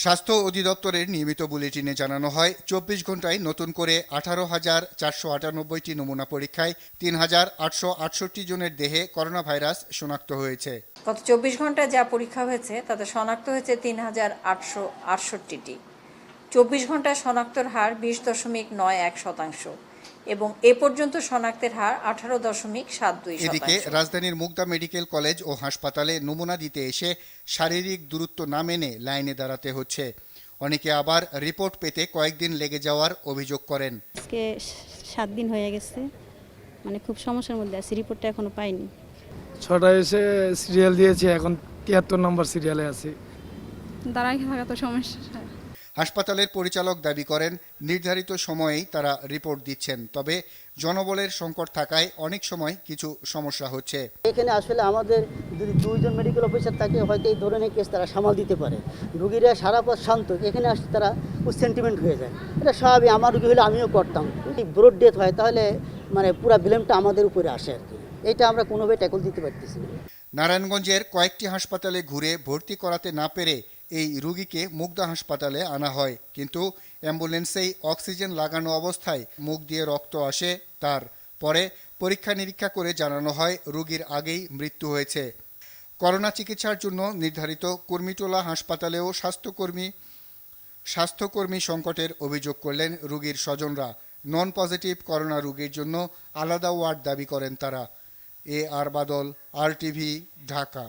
স্বাস্থ্য অধিদপ্তরের নিয়মিত বুলেটিনে জানানো হয় ২৪ ঘন্টায় নতুন করে ১৮,৪৯৮টি নমুনা পরীক্ষায় ৩,৮৬৮ জনের দেহে করোনা ভাইরাস শনাক্ত হয়েছে। গত ২৪ ঘন্টায় যা পরীক্ষা হয়েছে তাতে শনাক্ত হয়েছে ৩,৮৬৮টি। ২৪ ঘন্টায় শনাক্তর হার ২০.৯১% এবং এ পর্যন্ত শনাক্তের হার ১৮.৭২%। এদিকে রাজধানীর মুগদা মেডিকেল কলেজ ও হাসপাতালে নমুনা দিতে এসে শারীরিক দূরত্ব না মেনে লাইনে দাঁড়াতে হচ্ছে। অনেকে আবার রিপোর্ট পেতে কয়েকদিন লেগে যাওয়ার অভিযোগ করেন। আজকে ৭ দিন হয়ে গেছে, মানে খুব সমস্যার মধ্যে আছি, রিপোর্টটা এখনো পাইনি। ৬টায় এসে সিরিয়াল দিয়েছি, এখন ৭৩ নম্বর সিরিয়ালে আছি। দাঁড়াই থাকা তো সমস্যা। হাসপাতালের পরিচালক দাবি করেন নির্ধারিত সময়েই তারা রিপোর্ট দিচ্ছেন, তবে জনবলের সংকট থাকায় অনেক সময় কিছু সমস্যা হচ্ছে। এখানে আসলে আমাদের যদি ২জন মেডিকেল অফিসার থাকে হয়তো এই ধরনের কেস তারা সামাল দিতে পারে। রুগীরা সারা পথ শান্ত, এখানে আসলে তারা খুব সেন্টিমেন্ট হয়ে যায়। এটা স্বাভাবিক, আমার রুগী হলে আমিও করতাম। যদি ব্রড ডেথ হয় তাহলে মানে পুরো ব্লেমটা আমাদের উপরে আসে আর কি। এটা আমরা কোনোভাবে ট্যাকল দিতে পারতেছি না। নারায়ণগঞ্জের কয়েকটি হাসপাতালে ঘুরে ভর্তি করাতে না পেরে এই রোগীকে মুগদা হাসপাতালে আনা হয়, কিন্তু অ্যাম্বুলেন্সেই অক্সিজেন লাগানো অবস্থায় মুখ দিয়ে রক্ত আসে তার। পরে পরীক্ষা নিরীক্ষা করে জানানো হয় রোগীর আগেই মৃত্যু হয়েছে। করোনা চিকিৎসার জন্য নির্ধারিত কুর্মিটোলা হাসপাতালেও স্বাস্থ্যকর্মী সংকটের অভিযোগ করলেন রোগীর স্বজনরা। নন পজিটিভ করোনা রোগীর জন্য আলাদা ওয়ার্ড দাবি করেন তারা। আর বাদল, RTV, ঢাকা।